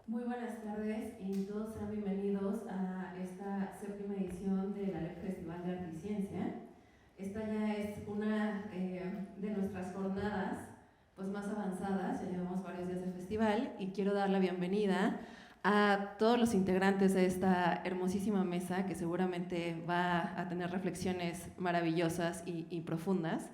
Muy buenas tardes y todos sean bienvenidos a esta séptima edición del ALEP Festival de Arte y Ciencia. Esta ya es una de nuestras jornadas pues, más avanzadas, ya llevamos varios días de festival y quiero dar la bienvenida a todos los integrantes de esta hermosísima mesa que seguramente va a tener reflexiones maravillosas y profundas.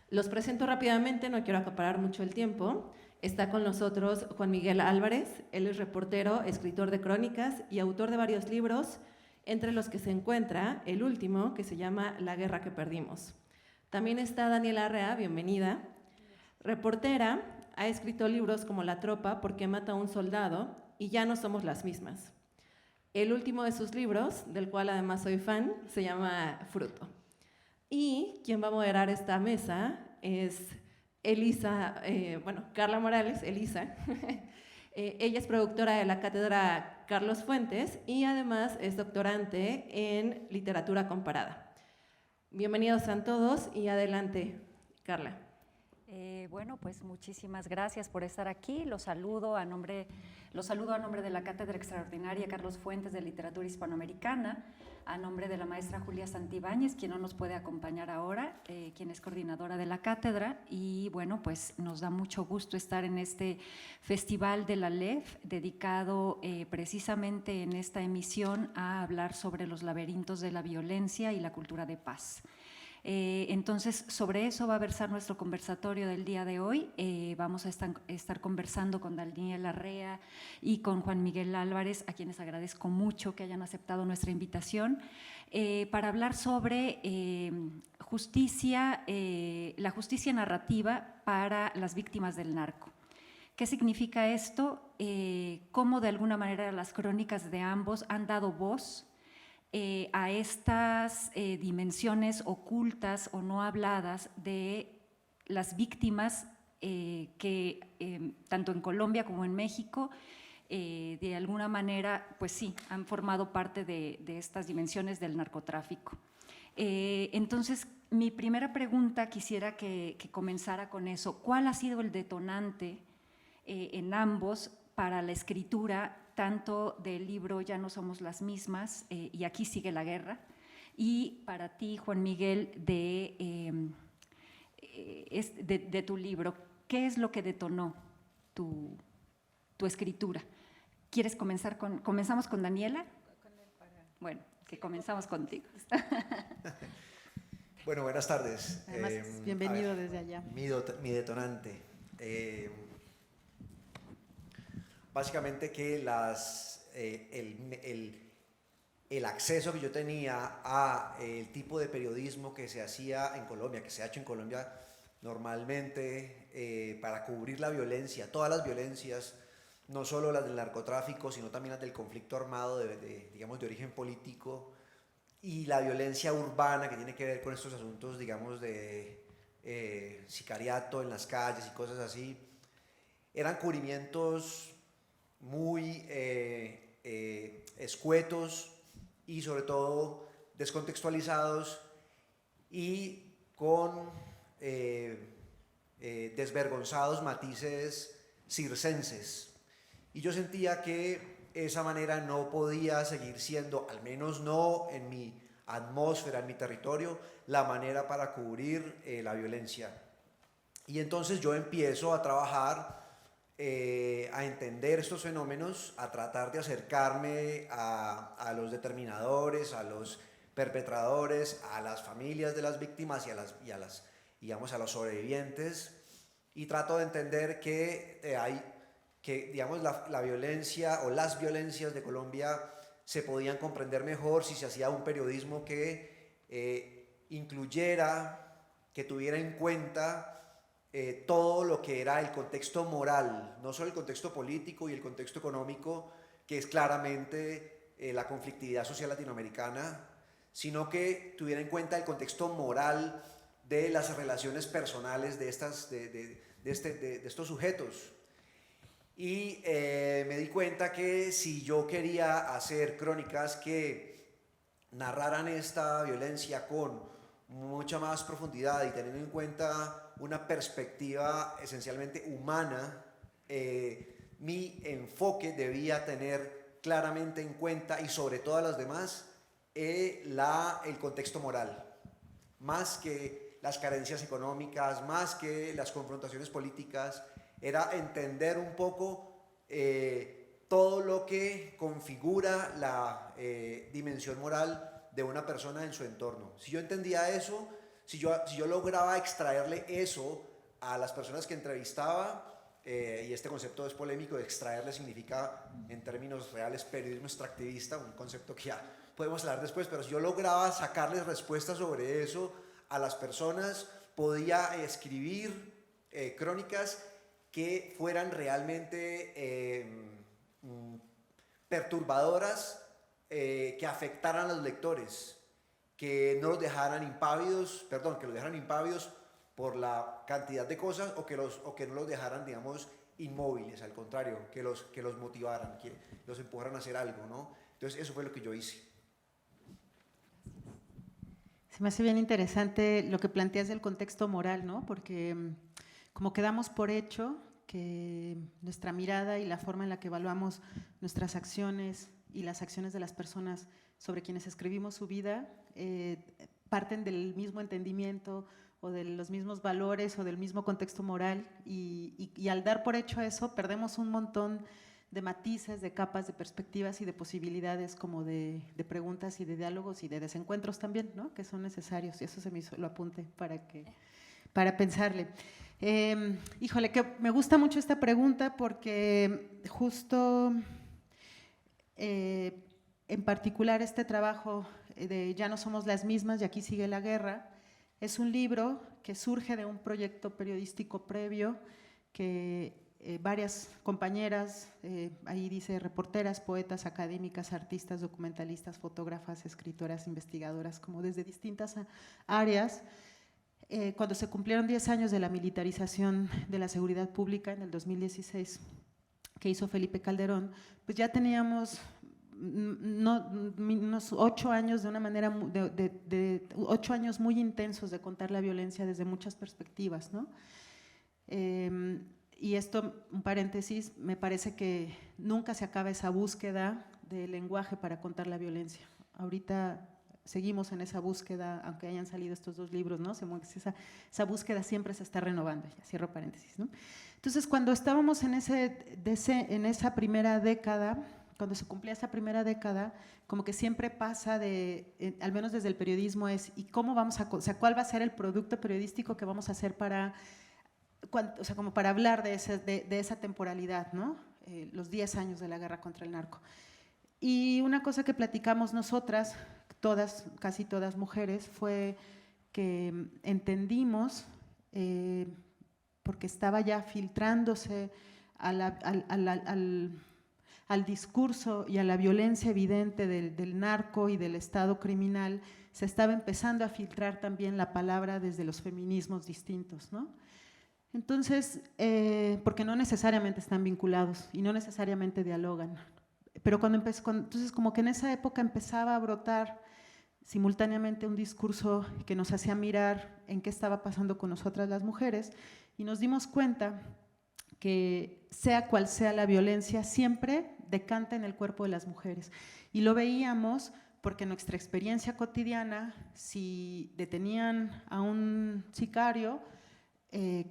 Los presento rápidamente, no quiero acaparar mucho el tiempo. Está con nosotros Juan Miguel Álvarez, él es reportero, escritor de crónicas y autor de varios libros, entre los que se encuentra el último, que se llama La guerra que perdimos. También está Daniela Arrea, bienvenida. Reportera, ha escrito libros como La tropa, ¿Por qué mata a un soldado? Y Ya no somos las mismas. El último de sus libros, del cual además soy fan, se llama Fruto. Y quien va a moderar esta mesa es Elisa, Carla Morales, Elisa. Ella es productora de la cátedra Carlos Fuentes y además es doctorante en literatura comparada. Bienvenidos a todos y adelante, Carla. Bueno, pues muchísimas gracias por estar aquí. Los saludo a nombre de la Cátedra Extraordinaria Carlos Fuentes de Literatura Hispanoamericana, a nombre de la maestra Julia Santibáñez, quien no nos puede acompañar ahora, quien es coordinadora de la cátedra. Y bueno, pues nos da mucho gusto estar en este Festival de la LEF, dedicado precisamente en esta emisión a hablar sobre los laberintos de la violencia y la cultura de paz. Entonces, sobre eso va a versar nuestro conversatorio del día de hoy. Vamos a estar conversando con Daniela Arrea y con Juan Miguel Álvarez, a quienes agradezco mucho que hayan aceptado nuestra invitación, para hablar sobre justicia, la justicia narrativa para las víctimas del narco. ¿Qué significa esto? Cómo de alguna manera las crónicas de ambos han dado voz a estas dimensiones ocultas o no habladas de las víctimas que tanto en Colombia como en México de alguna manera, pues sí, han formado parte de estas dimensiones del narcotráfico. Entonces, mi primera pregunta quisiera que comenzara con eso. ¿Cuál ha sido el detonante en ambos para la escritura tanto del libro Ya no somos las mismas y Aquí sigue la guerra, y para ti, Juan Miguel, de tu libro? ¿Qué es lo que detonó tu escritura? ¿Quieres comenzar comenzamos con Daniela? Bueno, que comenzamos contigo. Bueno, buenas tardes. Además, bienvenido desde allá. Mi detonante. Básicamente que el acceso que yo tenía a el tipo de periodismo que se hacía en Colombia, que se ha hecho en Colombia normalmente para cubrir la violencia, todas las violencias, no solo las del narcotráfico, sino también las del conflicto armado digamos, de origen político, y la violencia urbana que tiene que ver con estos asuntos, digamos, de sicariato en las calles y cosas así. Eran cubrimientos muy escuetos y sobre todo descontextualizados y con desvergonzados matices circenses. Y yo sentía que esa manera no podía seguir siendo, al menos no en mi atmósfera, en mi territorio, la manera para cubrir la violencia. Y entonces yo empiezo a trabajar, a entender estos fenómenos, a tratar de acercarme a los determinadores, a los perpetradores, a las familias de las víctimas digamos, a los sobrevivientes, y trato de entender que digamos, la violencia o las violencias de Colombia se podían comprender mejor si se hacía un periodismo que incluyera, que tuviera en cuenta todo lo que era el contexto moral, no solo el contexto político y el contexto económico, que es claramente la conflictividad social latinoamericana, sino que tuviera en cuenta el contexto moral de las relaciones personales de estos sujetos. Y me di cuenta que si yo quería hacer crónicas que narraran esta violencia con mucha más profundidad y teniendo en cuenta una perspectiva esencialmente humana mi enfoque debía tener claramente en cuenta y sobre todas las demás el contexto moral, más que las carencias económicas, más que las confrontaciones políticas, era entender un poco todo lo que configura la dimensión moral de una persona en su entorno. Si yo entendía eso, si yo lograba extraerle eso a las personas que entrevistaba, y este concepto es polémico, extraerle significa en términos reales periodismo extractivista, un concepto que ya podemos hablar después, pero si yo lograba sacarles respuestas sobre eso a las personas, podía escribir crónicas que fueran realmente perturbadoras, que afectaran a los lectores, que no los dejaran impávidos, que los dejaran impávidos por la cantidad de cosas, o que no los dejaran, digamos, inmóviles, al contrario, que los motivaran, que los empujaran a hacer algo, ¿no? Entonces eso fue lo que yo hice. Se me hace bien interesante lo que planteas del contexto moral, ¿no? Porque como quedamos por hecho que nuestra mirada y la forma en la que evaluamos nuestras acciones y las acciones de las personas sobre quienes escribimos su vida parten del mismo entendimiento o de los mismos valores o del mismo contexto moral, y al dar por hecho eso perdemos un montón de matices, de capas, de perspectivas y de posibilidades, como de preguntas y de diálogos y de desencuentros también, ¿no? Que son necesarios, y eso se me hizo, lo apunte para pensarle. Híjole, que me gusta mucho esta pregunta porque justo en particular este trabajo de Ya no somos las mismas y aquí sigue la guerra es un libro que surge de un proyecto periodístico previo que varias compañeras, ahí dice reporteras, poetas, académicas, artistas, documentalistas, fotógrafas, escritoras, investigadoras, como desde distintas áreas. Cuando se cumplieron 10 años de la militarización de la seguridad pública en el 2016, que hizo Felipe Calderón, pues ya teníamos unos 8 años de una manera, 8 años muy intensos de contar la violencia desde muchas perspectivas, ¿no? Y esto, un paréntesis, me parece que nunca se acaba esa búsqueda de lenguaje para contar la violencia. Ahorita seguimos en esa búsqueda, aunque hayan salido estos 2 libros, ¿no? Esa búsqueda siempre se está renovando, ya cierro paréntesis, ¿no? Entonces, cuando estábamos en esa primera década, cuando se cumplía esa primera década, como que siempre pasa al menos desde el periodismo, ¿y cómo vamos cuál va a ser el producto periodístico que vamos a hacer como para hablar de esa temporalidad, ¿no? Los 10 años de la guerra contra el narco. Y una cosa que platicamos nosotras, casi todas mujeres, fue que entendimos, porque estaba ya filtrándose al discurso y a la violencia evidente del narco y del Estado criminal, se estaba empezando a filtrar también la palabra desde los feminismos distintos, ¿no? Entonces, porque no necesariamente están vinculados y no necesariamente dialogan, pero entonces como que en esa época empezaba a brotar simultáneamente un discurso que nos hacía mirar en qué estaba pasando con nosotras las mujeres, y nos dimos cuenta que sea cual sea la violencia, siempre decanta en el cuerpo de las mujeres. Y lo veíamos porque en nuestra experiencia cotidiana, si detenían a un sicario,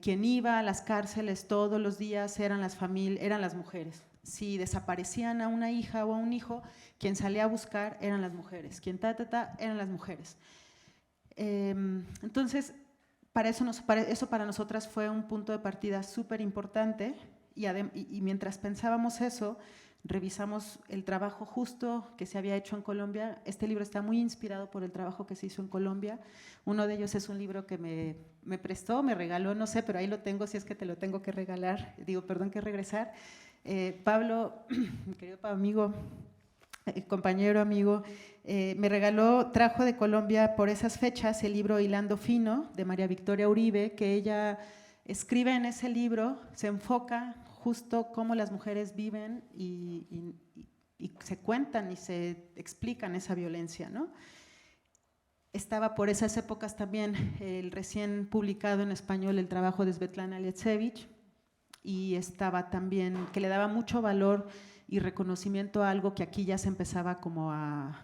quien iba a las cárceles todos los días eran las mujeres. Si desaparecían a una hija o a un hijo, quien salía a buscar eran las mujeres, quien eran las mujeres. Entonces, eso para nosotras fue un punto de partida súper importante, y mientras pensábamos eso, revisamos el trabajo justo que se había hecho en Colombia. Este libro está muy inspirado por el trabajo que se hizo en Colombia. Uno de ellos es un libro que me prestó, me regaló, no sé, pero ahí lo tengo, si es que te lo tengo que regalar, que regresar. Pablo, mi querido amigo, compañero, amigo, trajo de Colombia por esas fechas el libro Hilando Fino, de María Victoria Uribe, que ella escribe en ese libro, se enfoca justo cómo las mujeres viven y se cuentan y se explican esa violencia, ¿no? Estaba por esas épocas también el recién publicado en español el trabajo de Svetlana Alexievich, y estaba también, que le daba mucho valor y reconocimiento a algo que aquí ya se empezaba como a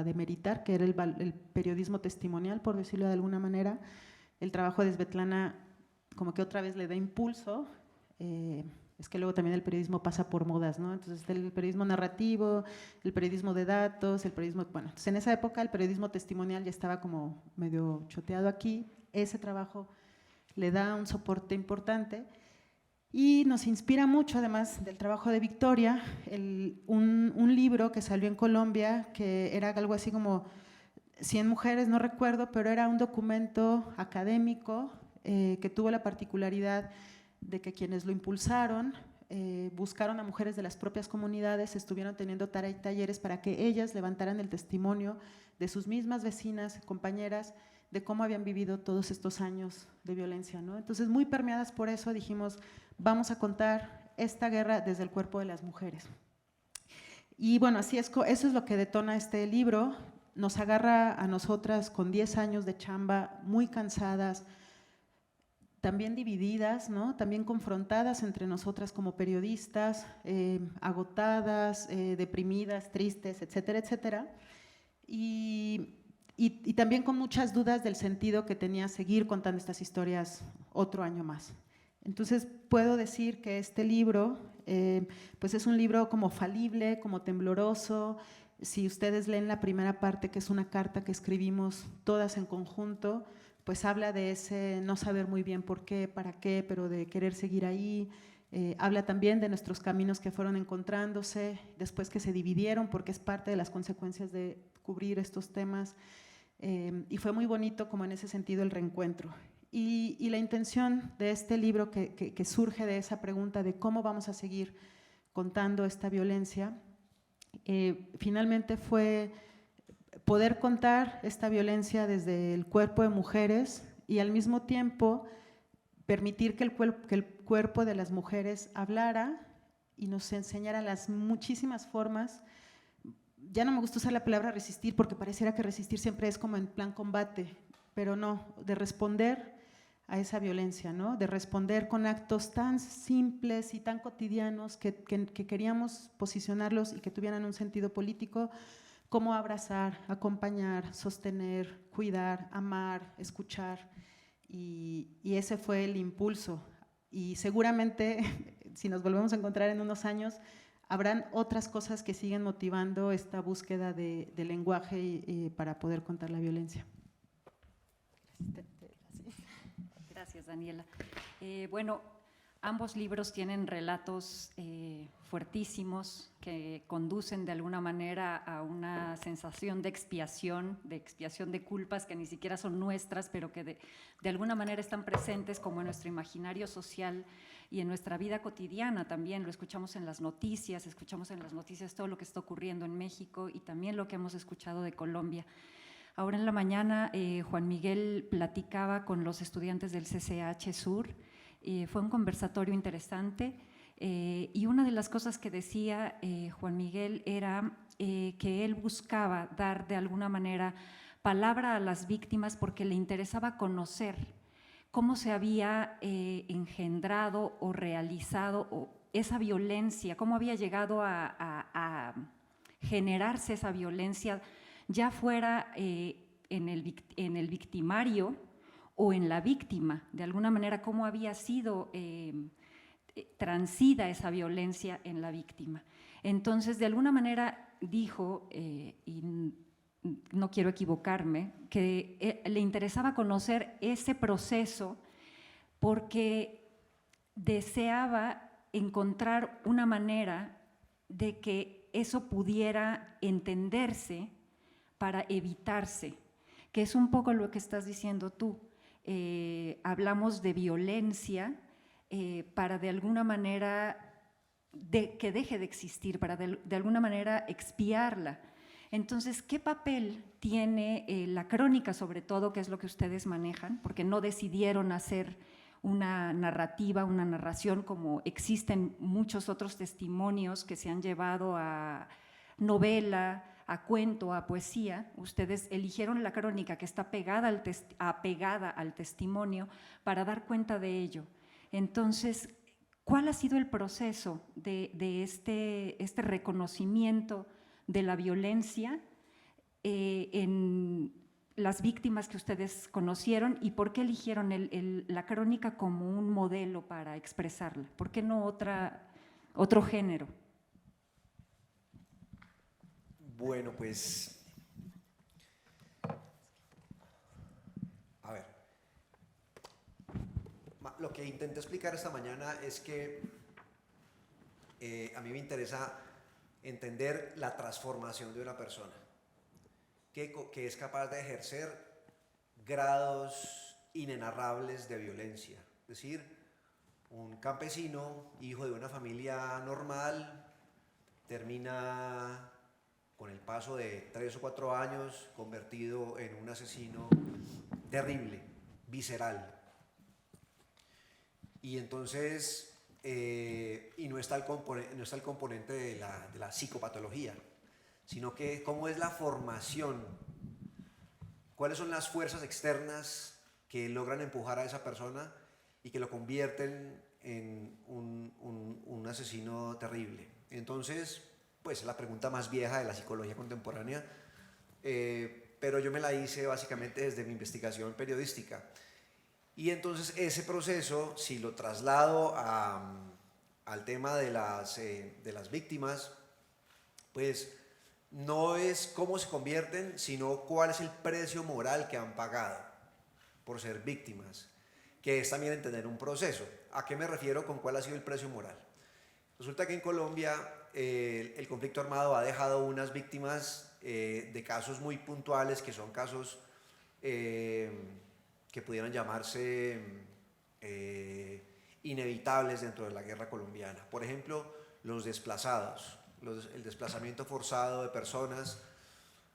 demeritar, que era el periodismo testimonial, por decirlo de alguna manera. El trabajo de Svetlana como que otra vez le da impulso. Es que luego también el periodismo pasa por modas, ¿no? Entonces el periodismo narrativo, el periodismo de datos, el periodismo… Bueno, entonces en esa época el periodismo testimonial ya estaba como medio choteado aquí. Ese trabajo le da un soporte importante y nos inspira mucho, además del trabajo de Victoria, un libro que salió en Colombia, que era algo así como 100 mujeres, no recuerdo, pero era un documento académico que tuvo la particularidad de que quienes lo impulsaron buscaron a mujeres de las propias comunidades, estuvieron teniendo talleres para que ellas levantaran el testimonio de sus mismas vecinas, compañeras, de cómo habían vivido todos estos años de violencia, ¿no? Entonces, muy permeadas por eso, dijimos, vamos a contar esta guerra desde el cuerpo de las mujeres. Y bueno, así es, eso es lo que detona este libro. Nos agarra a nosotras con 10 años de chamba, muy cansadas, también divididas, ¿no? También confrontadas entre nosotras como periodistas, agotadas, deprimidas, tristes, etcétera, etcétera. Y también con muchas dudas del sentido que tenía seguir contando estas historias otro año más. Entonces, puedo decir que este libro, pues es un libro como falible, como tembloroso. Si ustedes leen la primera parte, que es una carta que escribimos todas en conjunto, pues habla de ese no saber muy bien por qué, para qué, pero de querer seguir ahí. Habla también de nuestros caminos que fueron encontrándose, después que se dividieron, porque es parte de las consecuencias de cubrir estos temas. Y fue muy bonito como en ese sentido el reencuentro. Y la intención de este libro que surge de esa pregunta de cómo vamos a seguir contando esta violencia, finalmente fue poder contar esta violencia desde el cuerpo de mujeres y al mismo tiempo permitir que el cuerpo de las mujeres hablara y nos enseñara las muchísimas formas. Ya no me gusta usar la palabra resistir porque pareciera que resistir siempre es como en plan combate, pero no, de responder a esa violencia, ¿no? De responder con actos tan simples y tan cotidianos que queríamos posicionarlos y que tuvieran un sentido político, como abrazar, acompañar, sostener, cuidar, amar, escuchar. Y ese fue el impulso. Y seguramente, si nos volvemos a encontrar en unos años, habrán otras cosas que siguen motivando esta búsqueda de lenguaje para poder contar la violencia. Gracias, Daniela. Bueno, ambos libros tienen relatos fuertísimos que conducen de alguna manera a una sensación de expiación de culpas que ni siquiera son nuestras, pero que de alguna manera están presentes como en nuestro imaginario social y en nuestra vida cotidiana también. Lo escuchamos en las noticias todo lo que está ocurriendo en México y también lo que hemos escuchado de Colombia. Ahora en la mañana Juan Miguel platicaba con los estudiantes del CCH Sur. Fue un conversatorio interesante y una de las cosas que decía Juan Miguel era que él buscaba dar de alguna manera palabra a las víctimas porque le interesaba conocer cómo se había engendrado o realizado esa violencia, cómo había llegado a generarse esa violencia, ya fuera en el victimario o en la víctima, de alguna manera cómo había sido transida esa violencia en la víctima. Entonces, de alguna manera dijo, y no quiero equivocarme, que le interesaba conocer ese proceso porque deseaba encontrar una manera de que eso pudiera entenderse para evitarse, que es un poco lo que estás diciendo tú. Hablamos de violencia para de alguna manera que deje de existir, para de alguna manera expiarla. Entonces, ¿qué papel tiene la crónica, sobre todo, que es lo que ustedes manejan? Porque no decidieron hacer una narrativa, una narración, como existen muchos otros testimonios que se han llevado a novela, a cuento, a poesía. Ustedes eligieron la crónica que está apegada al testimonio para dar cuenta de ello. Entonces, ¿cuál ha sido el proceso de este reconocimiento de la violencia en las víctimas que ustedes conocieron y por qué eligieron la crónica como un modelo para expresarla? ¿Por qué no otro género? Bueno, pues, a ver, lo que intenté explicar esta mañana es que a mí me interesa entender la transformación de una persona, que es capaz de ejercer grados inenarrables de violencia. Es decir, un campesino, hijo de una familia normal, termina con el paso de 3 o 4 años convertido en un asesino terrible, visceral. Y entonces, y no está el componente de la psicopatología, sino que cómo es la formación, cuáles son las fuerzas externas que logran empujar a esa persona y que lo convierten en un asesino terrible. Entonces, pues la pregunta más vieja de la psicología contemporánea, pero yo me la hice básicamente desde mi investigación periodística. Y entonces ese proceso, si lo traslado al tema de las víctimas, pues no es cómo se convierten, sino cuál es el precio moral que han pagado por ser víctimas, que es también entender un proceso. ¿A qué me refiero con cuál ha sido el precio moral? Resulta que en Colombia el conflicto armado ha dejado unas víctimas de casos muy puntuales, que son casos que pudieran llamarse inevitables dentro de la guerra colombiana. Por ejemplo, los desplazados, el desplazamiento forzado de personas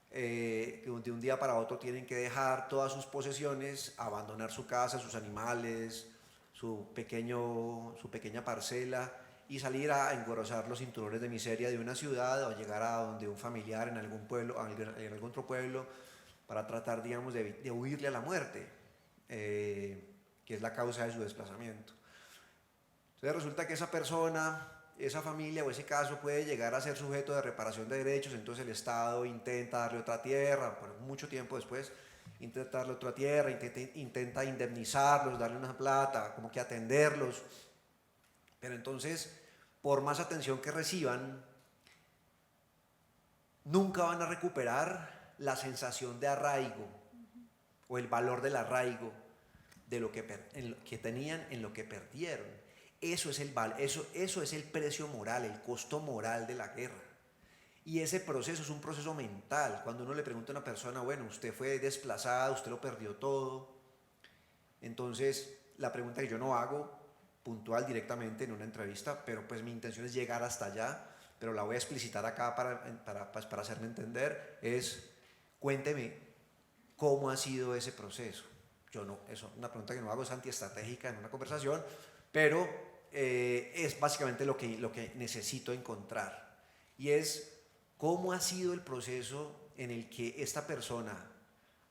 que de un día para otro tienen que dejar todas sus posesiones, abandonar su casa, sus animales, su pequeña parcela, y salir a engrosar los cinturones de miseria de una ciudad o llegar a donde un familiar en algún pueblo, en algún otro pueblo, para tratar, digamos, de huirle a la muerte, que es la causa de su desplazamiento. Entonces resulta que esa persona, esa familia o ese caso puede llegar a ser sujeto de reparación de derechos, entonces el Estado intenta darle otra tierra, por mucho tiempo después, intenta darle otra tierra, intenta indemnizarlos, darle una plata, como que atenderlos, pero entonces, por más atención que reciban, nunca van a recuperar la sensación de arraigo o el valor del arraigo de lo que tenían en lo que perdieron. Eso es el precio moral, el costo moral de la guerra. Y ese proceso es un proceso mental. Cuando uno le pregunta a una persona, bueno, usted fue desplazada, usted lo perdió todo. Entonces, la pregunta que yo no hago puntual directamente en una entrevista, pero pues mi intención es llegar hasta allá, pero la voy a explicitar acá para hacerme entender, es cuénteme cómo ha sido ese proceso. Eso, una pregunta que no hago, es antiestratégica en una conversación, pero es básicamente lo que necesito encontrar, y es cómo ha sido el proceso en el que esta persona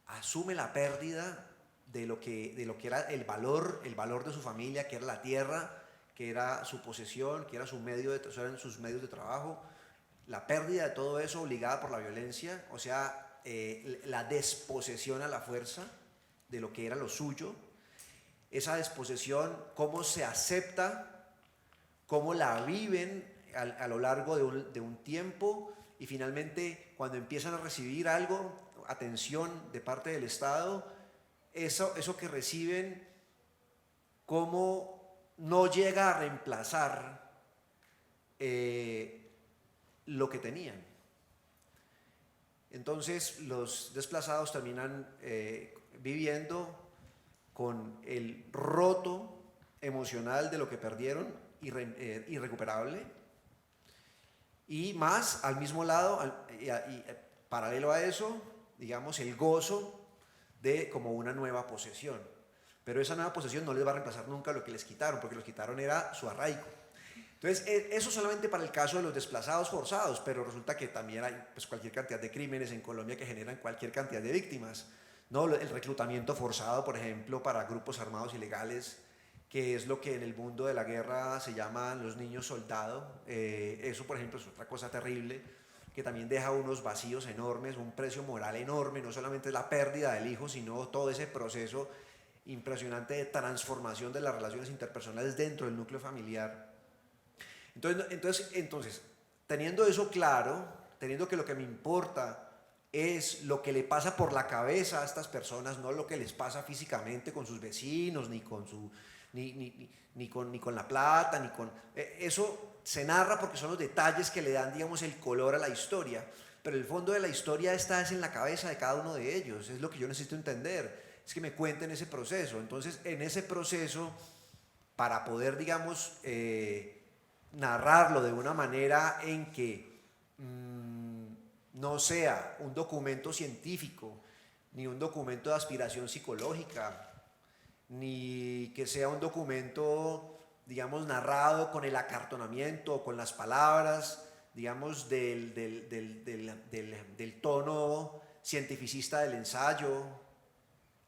asume la pérdida de lo que era el valor de su familia, que era la tierra, que era su posesión, que era eran sus medios de trabajo, la pérdida de todo eso obligada por la violencia, o sea, la desposesión a la fuerza de lo que era lo suyo, esa desposesión, cómo se acepta, cómo la viven a lo largo de un tiempo, y finalmente cuando empiezan a recibir algo, atención de parte del Estado, eso que reciben, cómo no llega a reemplazar lo que tenían. Entonces los desplazados terminan viviendo con el roto emocional de lo que perdieron, irrecuperable, y más al mismo lado, y paralelo a eso, digamos, el gozo de como una nueva posesión. Pero esa nueva posesión no les va a reemplazar nunca lo que les quitaron, porque los quitaron era su arraigo. Entonces, eso solamente para el caso de los desplazados forzados, pero resulta que también hay pues, cualquier cantidad de crímenes en Colombia que generan cualquier cantidad de víctimas, ¿no? El reclutamiento forzado, por ejemplo, para grupos armados ilegales, que es lo que en el mundo de la guerra se llaman los niños soldado. Eso, por ejemplo, es otra cosa terrible, que también deja unos vacíos enormes, un precio moral enorme, no solamente la pérdida del hijo, sino todo ese proceso impresionante de transformación de las relaciones interpersonales dentro del núcleo familiar. Entonces, teniendo eso claro, teniendo que lo que me importa es lo que le pasa por la cabeza a estas personas, no lo que les pasa físicamente con sus vecinos, ni con la plata, ni con... Eso se narra porque son los detalles que le dan, digamos, el color a la historia, pero el fondo de la historia está es en la cabeza de cada uno de ellos, es lo que yo necesito entender, es que me cuenten ese proceso. Entonces, en ese proceso, para poder, digamos, narrarlo de una manera en que no sea un documento científico, ni un documento de aspiración psicológica, ni que sea un documento, digamos, narrado con el acartonamiento, con las palabras, digamos, del tono cientificista del ensayo,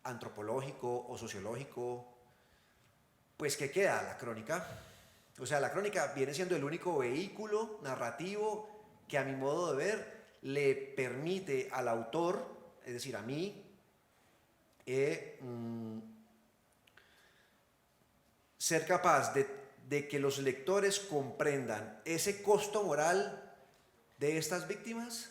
antropológico o sociológico, pues ¿qué queda? La crónica. O sea, la crónica viene siendo el único vehículo narrativo que, a mi modo de ver, le permite al autor, es decir, a mí, ser capaz de que los lectores comprendan ese costo moral de estas víctimas,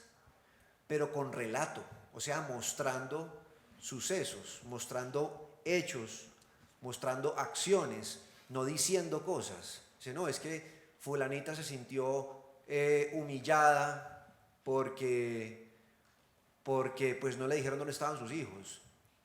pero con relato, o sea, mostrando sucesos, mostrando hechos, mostrando acciones, no diciendo cosas. Dice, no, es que fulanita se sintió humillada porque pues no le dijeron dónde estaban sus hijos.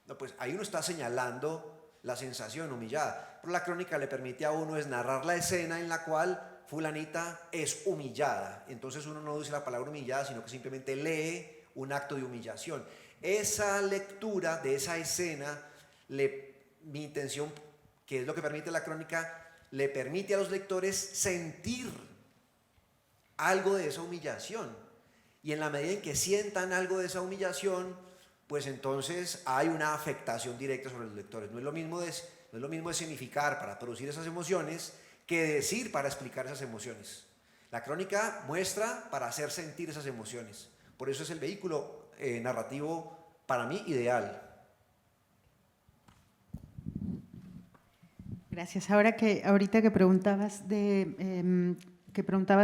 No, pues ahí uno está señalando la sensación humillada. Pero la crónica le permite a uno es narrar la escena en la cual fulanita es humillada. Entonces uno no dice la palabra humillada, sino que simplemente lee un acto de humillación. Esa lectura de esa escena, mi intención, que es lo que permite la crónica, le permite a los lectores sentir algo de esa humillación. Y en la medida en que sientan algo de esa humillación, pues entonces hay una afectación directa sobre los lectores. No es lo mismo de significar para producir esas emociones que decir para explicar esas emociones. La crónica muestra para hacer sentir esas emociones. Por eso es el vehículo narrativo para mí ideal. Gracias. Ahorita que preguntabas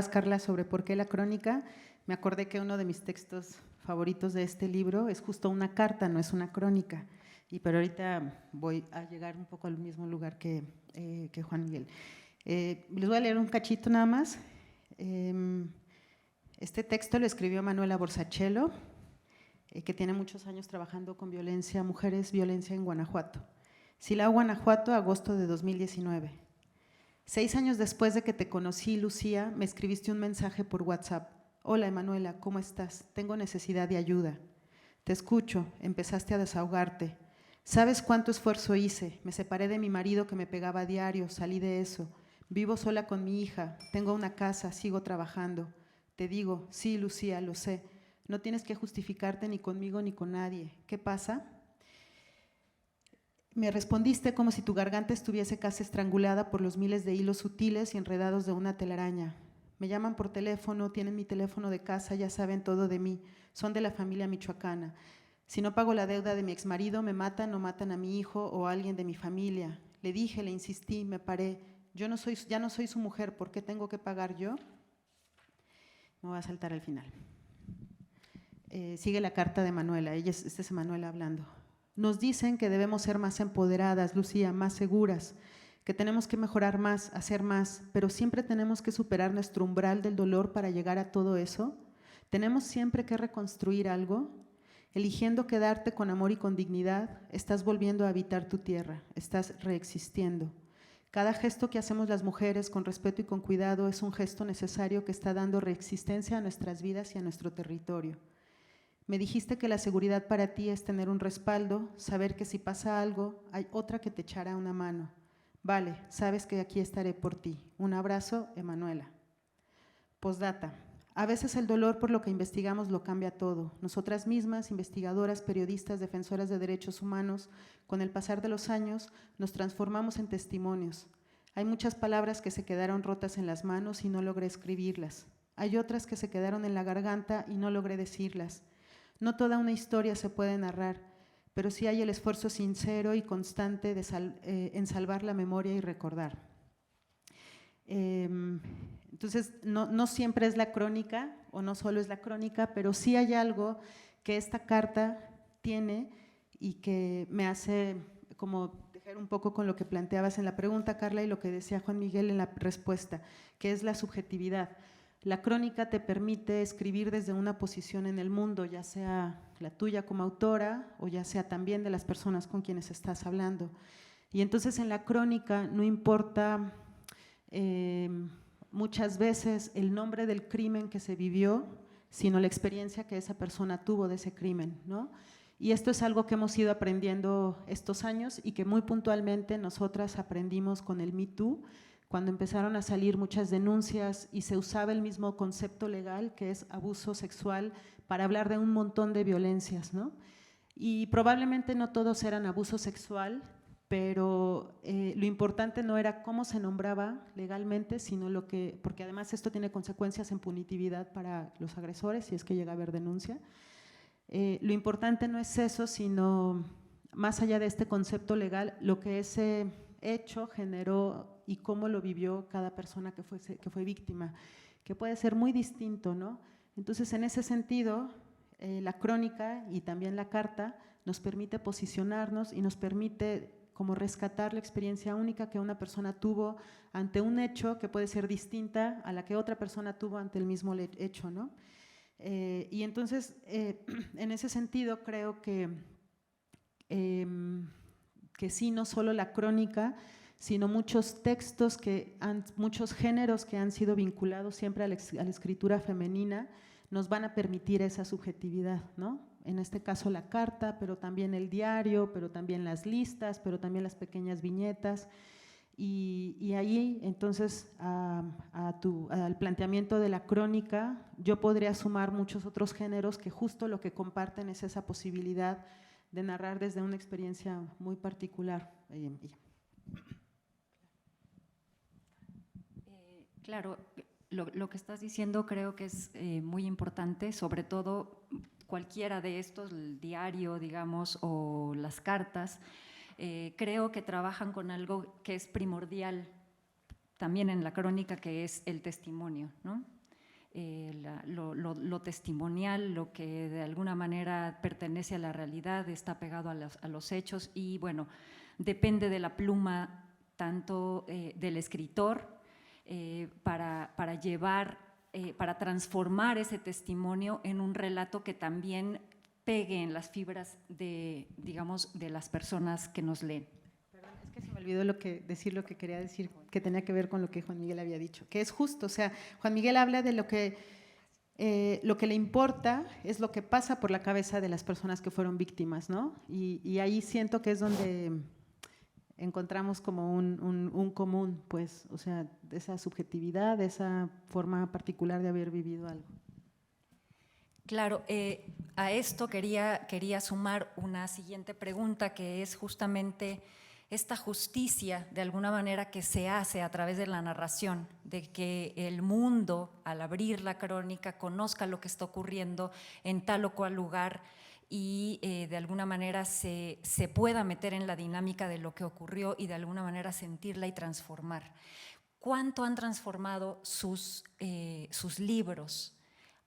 Carla, sobre por qué la crónica, me acordé que uno de mis textos favoritos de este libro es justo una carta, no es una crónica. Pero ahorita voy a llegar un poco al mismo lugar que Juan Miguel. Les voy a leer un cachito nada más. Este texto lo escribió Manuela Borsachelo, que tiene muchos años trabajando con mujeres, violencia en Guanajuato. Silao, Guanajuato, agosto de 2019. 6 años después de que te conocí, Lucía, me escribiste un mensaje por WhatsApp. Hola, Emanuela, ¿cómo estás? Tengo necesidad de ayuda. Te escucho, empezaste a desahogarte. ¿Sabes cuánto esfuerzo hice? Me separé de mi marido que me pegaba a diario, salí de eso. Vivo sola con mi hija, tengo una casa, sigo trabajando. Te digo, sí, Lucía, lo sé. No tienes que justificarte ni conmigo ni con nadie. ¿Qué pasa? Me respondiste como si tu garganta estuviese casi estrangulada por los miles de hilos sutiles y enredados de una telaraña. Me llaman por teléfono, tienen mi teléfono de casa, ya saben todo de mí. Son de la familia michoacana. Si no pago la deuda de mi exmarido, me matan o matan a mi hijo o a alguien de mi familia. Le dije, le insistí, me paré. Ya no soy su mujer, ¿por qué tengo que pagar yo? Me voy a saltar al final. Sigue la carta de Manuela, este es Manuela hablando. Nos dicen que debemos ser más empoderadas, Lucía, más seguras, que tenemos que mejorar más, hacer más, pero siempre tenemos que superar nuestro umbral del dolor para llegar a todo eso. Tenemos siempre que reconstruir algo. Eligiendo quedarte con amor y con dignidad, estás volviendo a habitar tu tierra, estás reexistiendo. Cada gesto que hacemos las mujeres con respeto y con cuidado es un gesto necesario que está dando reexistencia a nuestras vidas y a nuestro territorio. Me dijiste que la seguridad para ti es tener un respaldo, saber que si pasa algo, hay otra que te echará una mano. Vale, sabes que aquí estaré por ti. Un abrazo, Emanuela. Postdata. A veces el dolor por lo que investigamos lo cambia todo. Nosotras mismas, investigadoras, periodistas, defensoras de derechos humanos, con el pasar de los años nos transformamos en testimonios. Hay muchas palabras que se quedaron rotas en las manos y no logré escribirlas. Hay otras que se quedaron en la garganta y no logré decirlas. No toda una historia se puede narrar, pero sí hay el esfuerzo sincero y constante en salvar la memoria y recordar. Entonces, no siempre es la crónica, o no solo es la crónica, pero sí hay algo que esta carta tiene y que me hace como dejar un poco con lo que planteabas en la pregunta, Carla, y lo que decía Juan Miguel en la respuesta, que es la subjetividad. La crónica te permite escribir desde una posición en el mundo, ya sea la tuya como autora o ya sea también de las personas con quienes estás hablando. Y entonces en la crónica no importa muchas veces el nombre del crimen que se vivió, sino la experiencia que esa persona tuvo de ese crimen, ¿no? Y esto es algo que hemos ido aprendiendo estos años y que muy puntualmente nosotras aprendimos con el Me Too, cuando empezaron a salir muchas denuncias y se usaba el mismo concepto legal que es abuso sexual para hablar de un montón de violencias, ¿no? Y probablemente no todos eran abuso sexual, pero lo importante no era cómo se nombraba legalmente, sino lo que, porque además esto tiene consecuencias en punitividad para los agresores si es que llega a haber denuncia. Lo importante no es eso, sino más allá de este concepto legal, lo que ese hecho generó y cómo lo vivió cada persona que fue víctima, que puede ser muy distinto, ¿no? Entonces, en ese sentido, la crónica y también la carta nos permite posicionarnos y nos permite como rescatar la experiencia única que una persona tuvo ante un hecho que puede ser distinta a la que otra persona tuvo ante el mismo hecho, ¿no? Y entonces, en ese sentido, creo que sí, no solo la crónica, sino muchos textos, muchos géneros que han sido vinculados siempre a la escritura femenina, nos van a permitir esa subjetividad, ¿no? En este caso la carta, pero también el diario, pero también las listas, pero también las pequeñas viñetas. Y ahí, entonces, al planteamiento de la crónica, yo podría sumar muchos otros géneros que justo lo que comparten es esa posibilidad de narrar desde una experiencia muy particular. Claro, lo que estás diciendo creo que es muy importante, sobre todo cualquiera de estos, el diario, digamos, o las cartas, creo que trabajan con algo que es primordial también en la crónica, que es el testimonio, ¿no? Lo testimonial, lo que de alguna manera pertenece a la realidad, está pegado a los hechos y, bueno, depende de la pluma tanto del escritor para llevar, para transformar ese testimonio en un relato que también pegue en las fibras de, digamos, de las personas que nos leen. Perdón, es que se me olvidó decir lo que quería decir, que tenía que ver con lo que Juan Miguel había dicho, que es justo, o sea, Juan Miguel habla de lo que le importa es lo que pasa por la cabeza de las personas que fueron víctimas, ¿no? Y ahí siento que es donde encontramos como un común, pues, o sea, de esa subjetividad, de esa forma particular de haber vivido algo. Claro, a esto quería sumar una siguiente pregunta, que es justamente esta justicia, de alguna manera, que se hace a través de la narración, de que el mundo, al abrir la crónica, conozca lo que está ocurriendo en tal o cual lugar y de alguna manera se pueda meter en la dinámica de lo que ocurrió y de alguna manera sentirla y transformar. ¿Cuánto han transformado sus libros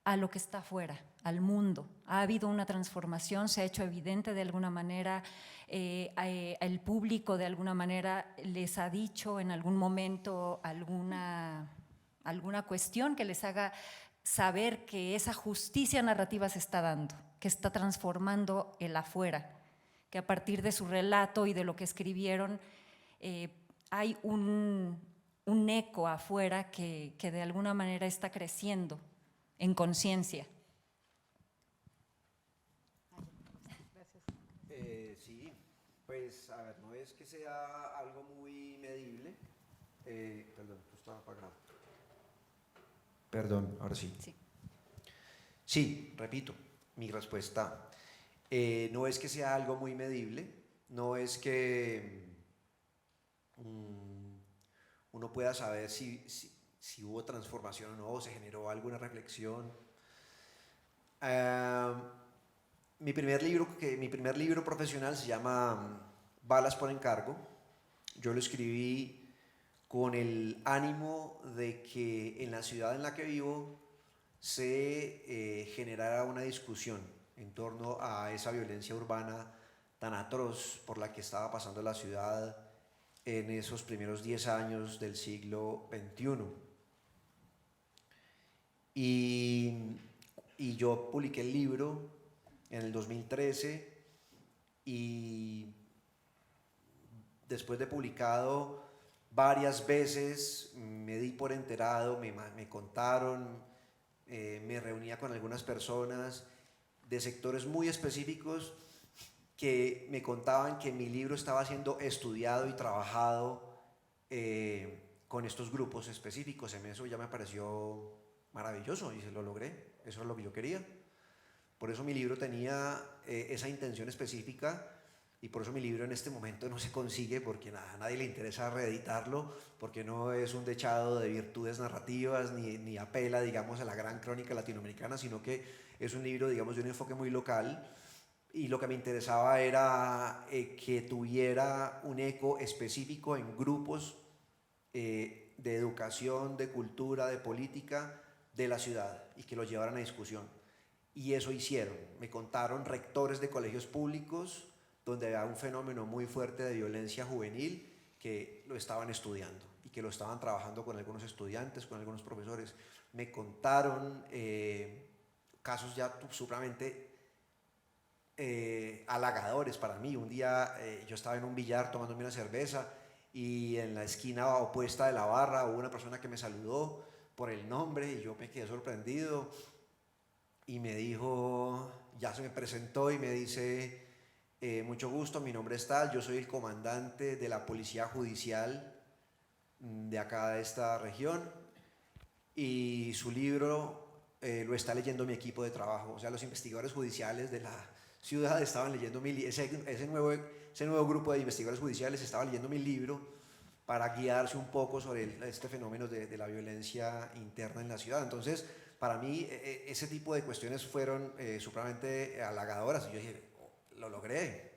a lo que está afuera, al mundo? ¿Ha habido una transformación? ¿Se ha hecho evidente de alguna manera? ¿El público de alguna manera les ha dicho en algún momento alguna cuestión que les haga saber que esa justicia narrativa se está dando, que está transformando el afuera, que a partir de su relato y de lo que escribieron hay un eco afuera que de alguna manera está creciendo en conciencia? Sí, pues a ver, no es que sea algo muy medible. Perdón, esto estaba apagado. Perdón, ahora sí. Sí. Sí, repito, mi respuesta no es que sea algo muy medible, no es que uno pueda saber si hubo transformación o no, o se generó alguna reflexión. Mi primer libro profesional se llama Balas por encargo. Yo lo escribí con el ánimo de que en la ciudad en la que vivo se generara una discusión en torno a esa violencia urbana tan atroz por la que estaba pasando la ciudad en esos primeros 10 años del siglo XXI. Y yo publiqué el libro en el 2013 y después de publicado varias veces me di por enterado, me contaron, me reunía con algunas personas de sectores muy específicos que me contaban que mi libro estaba siendo estudiado y trabajado con estos grupos específicos. Eso ya me pareció maravilloso y se lo logré, eso es lo que yo quería. Por eso mi libro tenía esa intención específica y por eso mi libro en este momento no se consigue, porque a nadie le interesa reeditarlo, porque no es un dechado de virtudes narrativas ni apela, digamos, a la gran crónica latinoamericana, sino que es un libro, digamos, de un enfoque muy local. Y lo que me interesaba era que tuviera un eco específico en grupos de educación, de cultura, de política de la ciudad y que lo llevaran a discusión. Y eso hicieron. Me contaron rectores de colegios públicos donde había un fenómeno muy fuerte de violencia juvenil que lo estaban estudiando y que lo estaban trabajando con algunos estudiantes, con algunos profesores. Me contaron casos ya supremamente halagadores para mí. Un día yo estaba en un billar tomándome una cerveza y en la esquina opuesta de la barra hubo una persona que me saludó por el nombre y yo me quedé sorprendido y me dijo, ya se me presentó y me dice, mucho gusto, mi nombre es tal, yo soy el comandante de la policía judicial de acá de esta región y su libro lo está leyendo mi equipo de trabajo. O sea, los investigadores judiciales de la ciudad estaban leyendo ese nuevo grupo de investigadores judiciales estaba leyendo mi libro para guiarse un poco sobre este fenómeno de la violencia interna en la ciudad. Entonces, para mí, ese tipo de cuestiones fueron supremamente halagadoras. Y yo dije, oh, lo logré.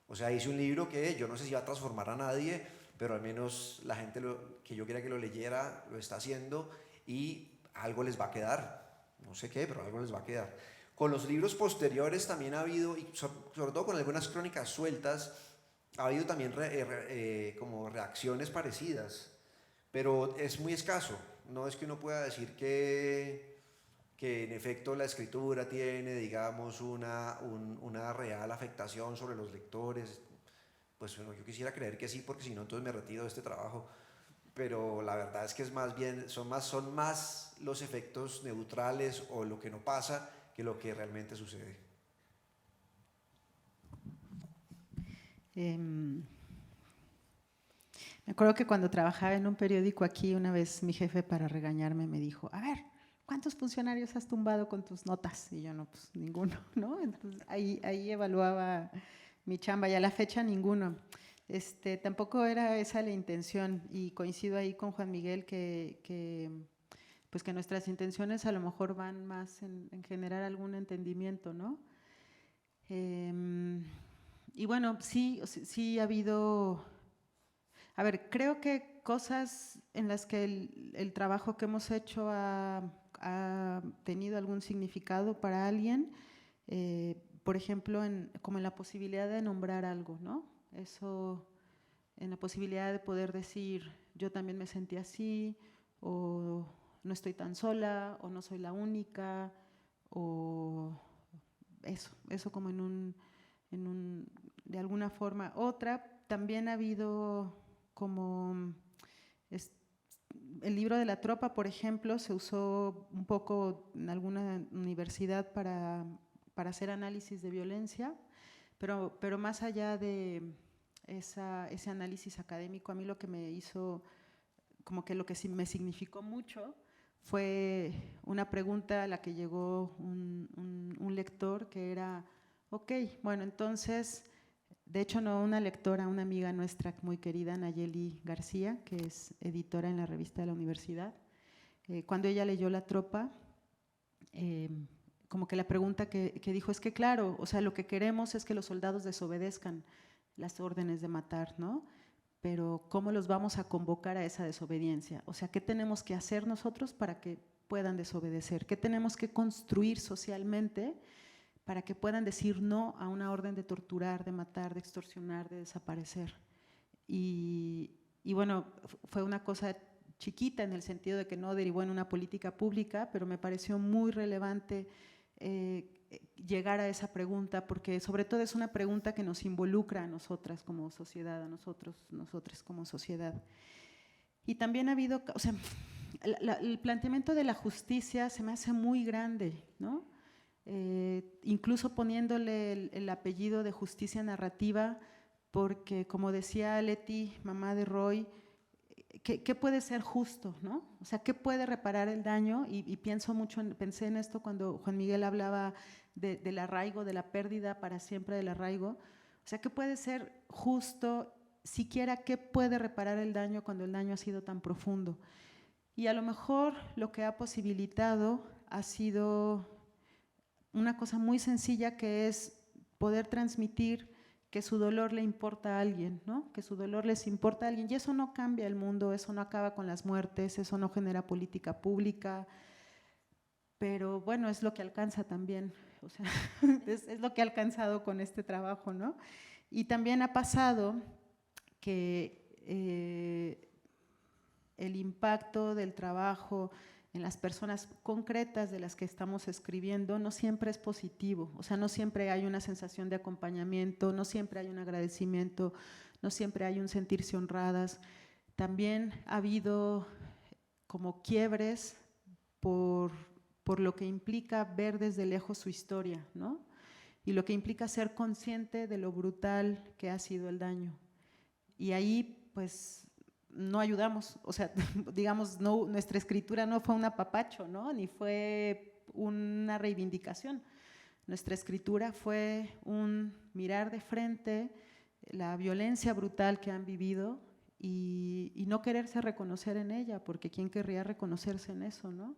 O sea, hice un libro que yo no sé si va a transformar a nadie, pero al menos la gente que yo quería que lo leyera lo está haciendo y algo les va a quedar. No sé qué, pero algo les va a quedar. Con los libros posteriores también ha habido, y sobre todo con algunas crónicas sueltas, ha habido también como reacciones parecidas, pero es muy escaso. No es que uno pueda decir que en efecto la escritura tiene, digamos, una real afectación sobre los lectores. Pues bueno, yo quisiera creer que sí, porque si no, entonces me retiro de este trabajo. Pero la verdad es que es más bien, son más los efectos neutrales o lo que no pasa que lo que realmente sucede. Me acuerdo que cuando trabajaba en un periódico aquí, una vez mi jefe para regañarme me dijo, a ver, ¿cuántos funcionarios has tumbado con tus notas? Y yo no, pues ninguno, ¿no? Entonces ahí ninguno. Tampoco era esa la intención y coincido ahí con Juan Miguel pues que nuestras intenciones a lo mejor van más en generar algún entendimiento, ¿no? Y bueno, sí ha habido, a ver, creo que cosas en las que el trabajo que hemos hecho ha tenido algún significado para alguien, por ejemplo, como en la posibilidad de nombrar algo, ¿no? Eso, en la posibilidad de poder decir, yo también me sentí así, o no estoy tan sola, o no soy la única, o eso como de alguna forma. Otra, también ha habido como el libro de la tropa, por ejemplo, se usó un poco en alguna universidad para hacer análisis de violencia, pero más allá de ese análisis académico, a mí lo que me hizo, como que lo que sí me significó mucho fue una pregunta a la que llegó un lector que era, ok, bueno, entonces, de hecho no una lectora, una amiga nuestra muy querida, Nayeli García, que es editora en la revista de la universidad, cuando ella leyó La Tropa, como que la pregunta que dijo es que claro, o sea, lo que queremos es que los soldados desobedezcan las órdenes de matar, ¿no? Pero ¿cómo los vamos a convocar a esa desobediencia? O sea, ¿qué tenemos que hacer nosotros para que puedan desobedecer? ¿Qué tenemos que construir socialmente para que puedan decir no a una orden de torturar, de matar, de extorsionar, de desaparecer? Y bueno, fue una cosa chiquita en el sentido de que no derivó en una política pública, pero me pareció muy relevante llegar a esa pregunta, porque sobre todo es una pregunta que nos involucra a nosotras como sociedad, a nosotros como sociedad. Y también ha habido, o sea, el planteamiento de la justicia se me hace muy grande, ¿no? Incluso poniéndole el apellido de justicia narrativa, porque como decía Leti, mamá de Roy, ¿qué puede ser justo, ¿no? O sea, ¿qué puede reparar el daño? Y pensé en esto cuando Juan Miguel hablaba del arraigo, de la pérdida para siempre del arraigo. O sea, ¿qué puede ser justo? Siquiera, ¿qué puede reparar el daño cuando el daño ha sido tan profundo? Y a lo mejor lo que ha posibilitado ha sido una cosa muy sencilla, que es poder transmitir que su dolor le importa a alguien, ¿no? Que su dolor les importa a alguien. Y eso no cambia el mundo, eso no acaba con las muertes, eso no genera política pública, pero bueno, es lo que alcanza también, o sea, es lo que ha alcanzado con este trabajo, ¿no? Y también ha pasado que el impacto del trabajo en las personas concretas de las que estamos escribiendo no siempre es positivo, o sea, no siempre hay una sensación de acompañamiento, no siempre hay un agradecimiento, no siempre hay un sentirse honradas. También ha habido como quiebres por lo que implica ver desde lejos su historia, ¿no? Y lo que implica ser consciente de lo brutal que ha sido el daño. Y ahí, pues, no ayudamos, o sea, digamos, no, nuestra escritura no fue un apapacho, ¿no? Ni fue una reivindicación. Nuestra escritura fue un mirar de frente la violencia brutal que han vivido y no quererse reconocer en ella, porque ¿quién querría reconocerse en eso, no?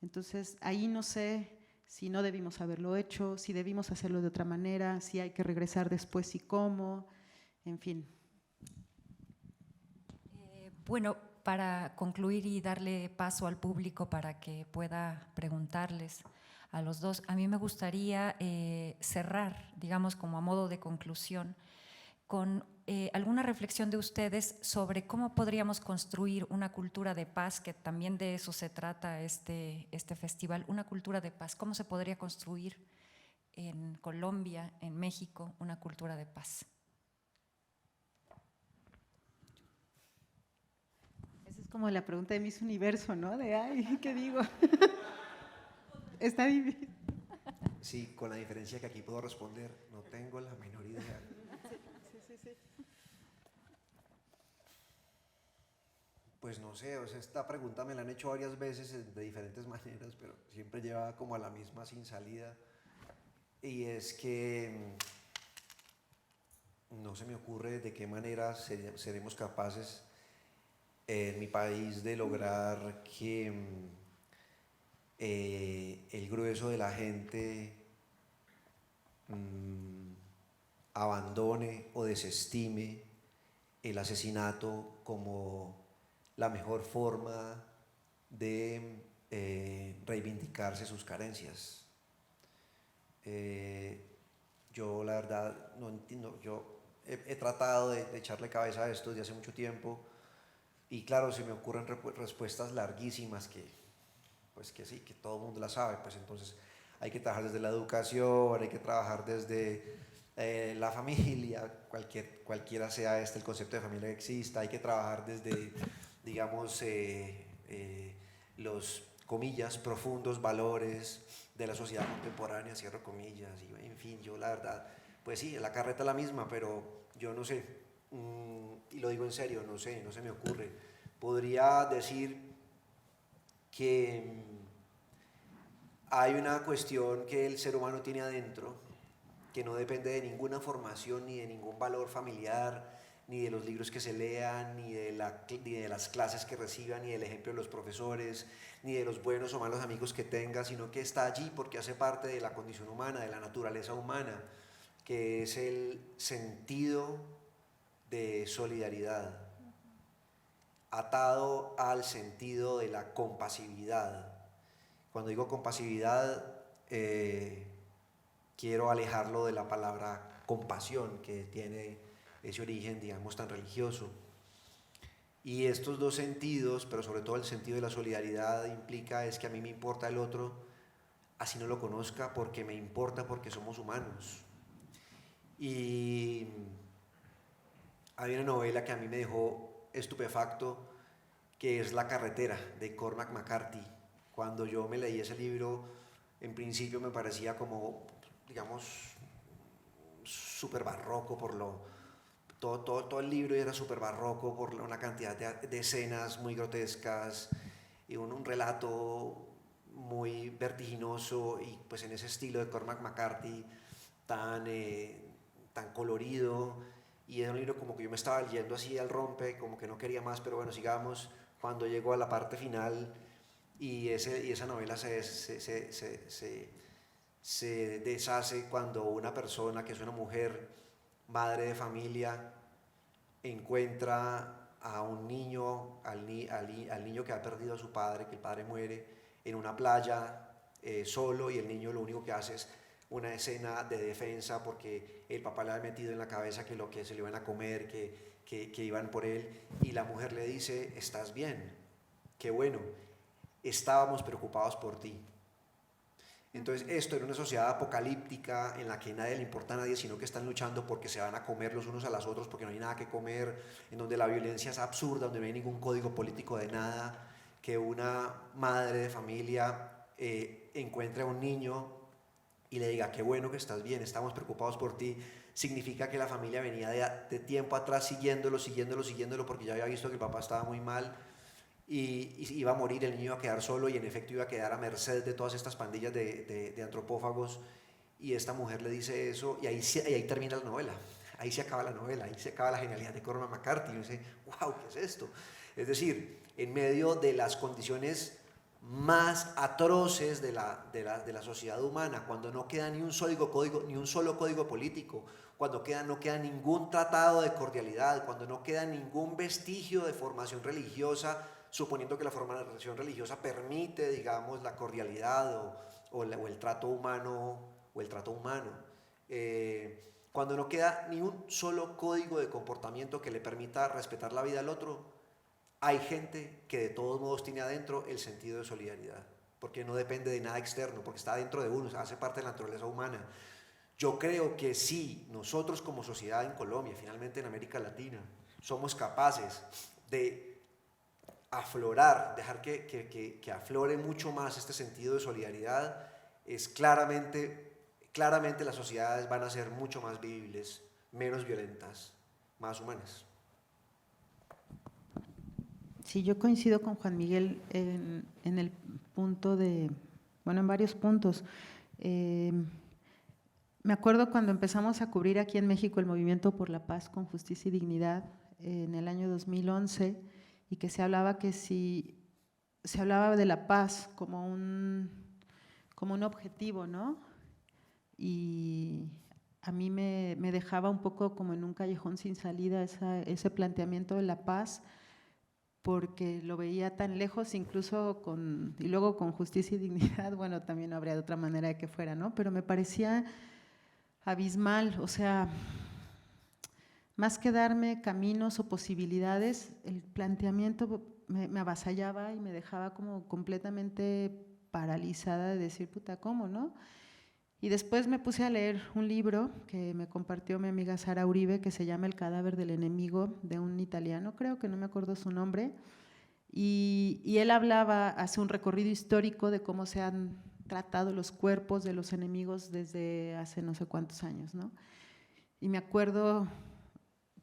Entonces, ahí no sé si no debimos haberlo hecho, si debimos hacerlo de otra manera, si hay que regresar después y cómo, en fin. Bueno, para concluir y darle paso al público para que pueda preguntarles a los dos, a mí me gustaría cerrar, digamos, como a modo de conclusión, con alguna reflexión de ustedes sobre cómo podríamos construir una cultura de paz, que también de eso se trata este festival, una cultura de paz. ¿Cómo se podría construir en Colombia, en México, una cultura de paz? Esa es como la pregunta de Miss Universo, ¿no? De, ay, ¿qué digo? Está difícil. Sí, con la diferencia que aquí puedo responder, no tengo la menor idea. Sí. Pues no sé, o sea, esta pregunta me la han hecho varias veces de diferentes maneras, pero siempre lleva como a la misma sin salida. Y es que no se me ocurre de qué manera seremos capaces en mi país de lograr que el grueso de la gente abandone o desestime el asesinato como la mejor forma de reivindicarse sus carencias. Yo la verdad no entiendo, yo he tratado de echarle cabeza a esto desde hace mucho tiempo y claro, se me ocurren respuestas larguísimas pues que sí, que todo el mundo la sabe, pues entonces hay que trabajar desde la educación, hay que trabajar desde la familia, cualquiera sea el concepto de familia que exista, hay que trabajar desde, digamos, los, comillas, profundos valores de la sociedad contemporánea, cierro comillas, y en fin, yo la verdad, pues sí, la carreta es la misma, pero yo no sé, y lo digo en serio, no sé me ocurre. Podría decir que hay una cuestión que el ser humano tiene adentro, que no depende de ninguna formación, ni de ningún valor familiar, ni de los libros que se lean, ni de las clases que reciban, ni del ejemplo de los profesores, ni de los buenos o malos amigos que tenga, sino que está allí porque hace parte de la condición humana, de la naturaleza humana, que es el sentido de solidaridad, atado al sentido de la compasividad. Cuando digo compasividad, quiero alejarlo de la palabra compasión, que tiene ese origen, digamos, tan religioso. Y estos dos sentidos, pero sobre todo el sentido de la solidaridad, implica es que a mí me importa el otro, así no lo conozca, porque me importa, porque somos humanos. Y hay una novela que a mí me dejó estupefacto, que es La carretera, de Cormac McCarthy. Cuando yo me leí ese libro, en principio me parecía como, digamos, súper barroco por todo el libro era súper barroco por una cantidad de escenas muy grotescas y un relato muy vertiginoso, y pues en ese estilo de Cormac McCarthy tan colorido, y era un libro como que yo me estaba leyendo así al rompe, como que no quería más, pero bueno, sigamos. Cuando llegó a la parte final y esa novela se deshace cuando una persona que es una mujer, madre de familia, encuentra a un niño, al niño que ha perdido a su padre, que el padre muere, en una playa solo, y el niño lo único que hace es una escena de defensa porque el papá le ha metido en la cabeza que se le iban a comer, que iban por él, y la mujer le dice: ¿estás bien? Qué bueno, estábamos preocupados por ti. Entonces esto era una sociedad apocalíptica en la que nadie le importa a nadie, sino que están luchando porque se van a comer los unos a los otros, porque no hay nada que comer, en donde la violencia es absurda, donde no hay ningún código político de nada. Que una madre de familia encuentre a un niño y le diga: qué bueno que estás bien, estamos preocupados por ti, significa que la familia venía de tiempo atrás siguiéndolo, porque ya había visto que el papá estaba muy mal y iba a morir, el niño iba a quedar solo, y en efecto iba a quedar a merced de todas estas pandillas de antropófagos. Y esta mujer le dice eso, y ahí termina la novela, ahí se acaba la novela, ahí se acaba la genialidad de Cormac McCarthy. Y uno dice: wow, ¿qué es esto? Es decir, en medio de las condiciones más atroces de la sociedad humana, cuando no queda ni un solo código político, cuando no queda ningún tratado de cordialidad, cuando no queda ningún vestigio de formación religiosa, suponiendo que la formación religiosa permite, digamos, la cordialidad o el trato humano, cuando no queda ni un solo código de comportamiento que le permita respetar la vida al otro, hay gente que de todos modos tiene adentro el sentido de solidaridad, porque no depende de nada externo, porque está dentro de uno, hace parte de la naturaleza humana. Yo creo que si nosotros como sociedad en Colombia, finalmente en América Latina, somos capaces de aflorar, dejar que aflore mucho más este sentido de solidaridad, es claramente las sociedades van a ser mucho más vivibles, menos violentas, más humanas. Sí, yo coincido con Juan Miguel en el punto en varios puntos. Me acuerdo cuando empezamos a cubrir aquí en México el Movimiento por la Paz con Justicia y Dignidad en el año 2011, y que se hablaba de la paz como un objetivo, ¿no? Y a mí me dejaba un poco como en un callejón sin salida ese planteamiento de la paz, porque lo veía tan lejos, incluso y luego con Justicia y Dignidad, bueno, también no habría de otra manera de que fuera, ¿no? Pero me parecía abismal, o sea, más que darme caminos o posibilidades, el planteamiento me avasallaba y me dejaba como completamente paralizada de decir: puta, ¿cómo, no? Y después me puse a leer un libro que me compartió mi amiga Sara Uribe, que se llama El cadáver del enemigo, de un italiano, creo que no me acuerdo su nombre, y él hace un recorrido histórico de cómo se han tratado los cuerpos de los enemigos desde hace no sé cuántos años, ¿no? Y me acuerdo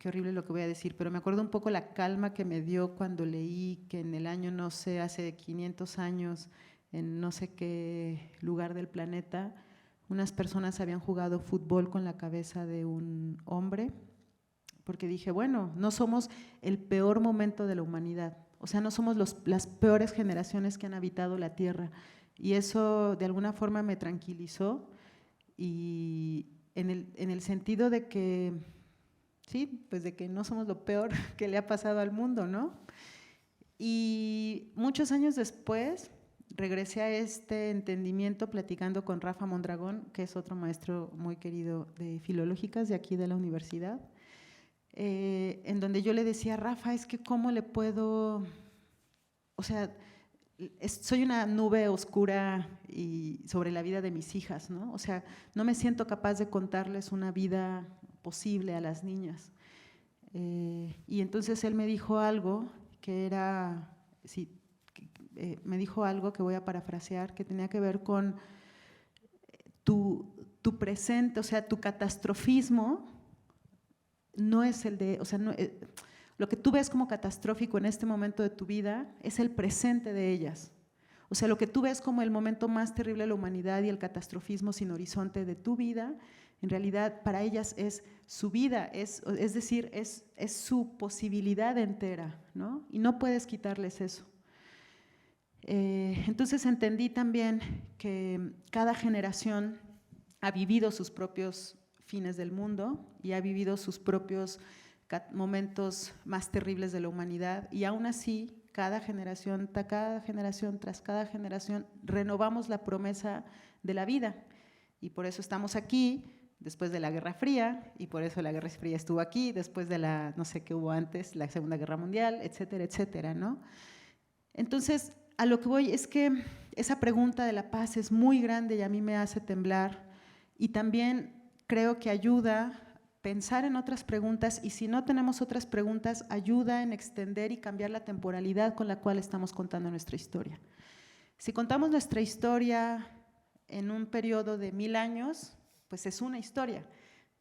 qué horrible lo que voy a decir, pero me acuerdo un poco la calma que me dio cuando leí que en el año, no sé, hace 500 años, en no sé qué lugar del planeta, unas personas habían jugado fútbol con la cabeza de un hombre, porque dije, bueno, no somos el peor momento de la humanidad, o sea, no somos las peores generaciones que han habitado la Tierra, y eso de alguna forma me tranquilizó, y en el sentido de que, sí, pues de que no somos lo peor que le ha pasado al mundo, ¿no? Y muchos años después regresé a este entendimiento platicando con Rafa Mondragón, que es otro maestro muy querido de filológicas de aquí de la universidad, en donde yo le decía, Rafa, es que cómo le puedo, o sea, soy una nube oscura y sobre la vida de mis hijas, ¿no? O sea, no me siento capaz de contarles una vida posible a las niñas. Y entonces él me dijo algo que era, sí, me dijo algo que voy a parafrasear, que tenía que ver con tu presente, o sea, tu catastrofismo no es el de, o sea, no, lo que tú ves como catastrófico en este momento de tu vida es el presente de ellas. O sea, lo que tú ves como el momento más terrible de la humanidad y el catastrofismo sin horizonte de tu vida, en realidad para ellas es su vida, es decir, es su posibilidad entera, ¿no? Y no puedes quitarles eso. Entonces entendí también que cada generación ha vivido sus propios fines del mundo y ha vivido sus propios momentos más terribles de la humanidad, y aún así cada generación tras cada generación renovamos la promesa de la vida, y por eso estamos aquí después de la Guerra Fría, y por eso la Guerra Fría estuvo aquí, después de la, no sé qué hubo antes, la Segunda Guerra Mundial, etcétera, etcétera, ¿no? Entonces, a lo que voy es que esa pregunta de la paz es muy grande y a mí me hace temblar, y también creo que ayuda a pensar en otras preguntas, y si no tenemos otras preguntas, ayuda en extender y cambiar la temporalidad con la cual estamos contando nuestra historia. Si contamos nuestra historia en un periodo de 1000 años, pues es una historia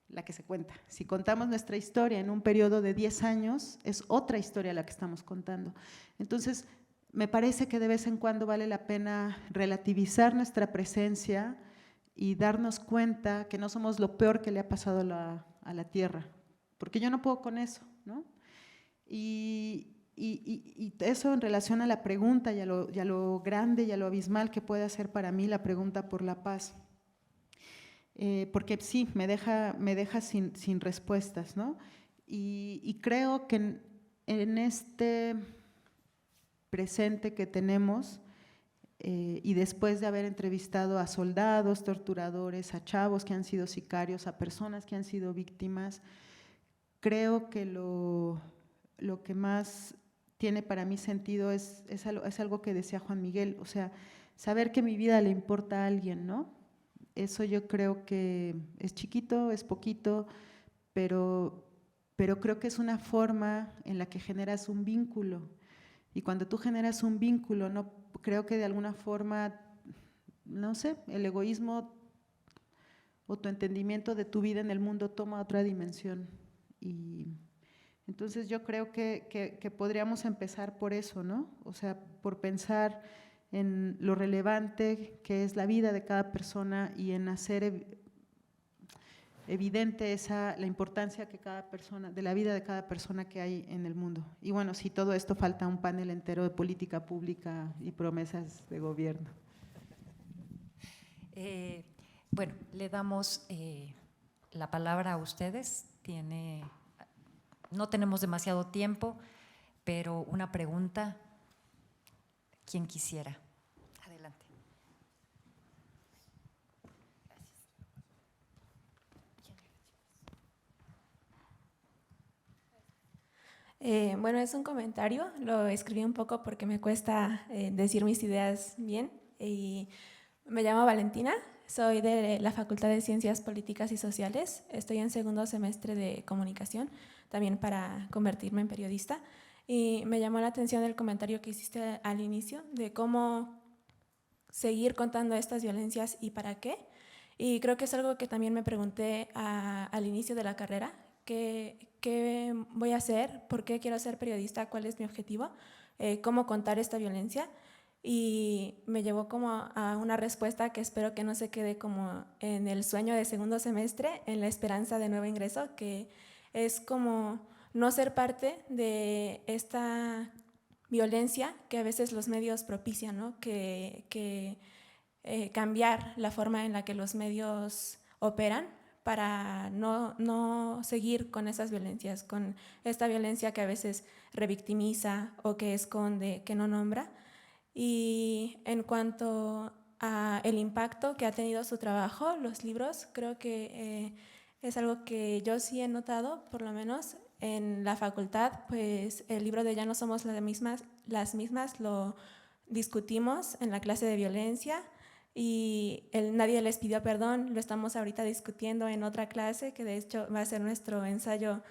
la que se cuenta. Si contamos nuestra historia en un periodo de 10 años, es otra historia la que estamos contando. Entonces, me parece que de vez en cuando vale la pena relativizar nuestra presencia y darnos cuenta que no somos lo peor que le ha pasado a la Tierra, porque yo no puedo con eso, ¿no? Y eso en relación a la pregunta y a lo grande y a lo abismal que puede hacer para mí la pregunta por la paz. Porque sí, me deja sin respuestas, ¿no? Y creo que en este presente que tenemos, y después de haber entrevistado a soldados, torturadores, a chavos que han sido sicarios, a personas que han sido víctimas, creo que lo que más tiene para mí sentido es algo que decía Juan Miguel, o sea, saber que mi vida le importa a alguien, ¿no? Eso yo creo que es chiquito, es poquito, pero creo que es una forma en la que generas un vínculo. Y cuando tú generas un vínculo, no, creo que de alguna forma, no sé, el egoísmo o tu entendimiento de tu vida en el mundo toma otra dimensión. Y entonces yo creo que podríamos empezar por eso, ¿no? O sea, por pensar en lo relevante que es la vida de cada persona y en hacer evidente la importancia que de la vida de cada persona que hay en el mundo. Y bueno, si todo esto falta un panel entero de política pública y promesas de gobierno. Bueno, le damos la palabra a ustedes. No tenemos demasiado tiempo, pero una pregunta, quien quisiera. Adelante. Bueno, es un comentario, lo escribí un poco porque me cuesta decir mis ideas bien. Y me llamo Valentina, soy de la Facultad de Ciencias Políticas y Sociales, estoy en segundo semestre de comunicación, también para convertirme en periodista. Y me llamó la atención el comentario que hiciste al inicio de cómo seguir contando estas violencias y para qué. Y creo que es algo que también me pregunté al inicio de la carrera, qué voy a hacer, por qué quiero ser periodista, cuál es mi objetivo, cómo contar esta violencia. Y me llevó como a una respuesta que espero que no se quede como en el sueño de segundo semestre, en la esperanza de nuevo ingreso, que es como no ser parte de esta violencia que a veces los medios propician, ¿no? Que cambiar la forma en la que los medios operan para no seguir con esas violencias, con esta violencia que a veces revictimiza o que esconde, que no nombra. Y en cuanto a el impacto que ha tenido su trabajo, los libros, creo que es algo que yo sí he notado, por lo menos en la facultad, pues el libro de Ya no somos las mismas lo discutimos en la clase de violencia, y Nadie les pidió perdón, lo estamos ahorita discutiendo en otra clase, que de hecho va a ser nuestro ensayo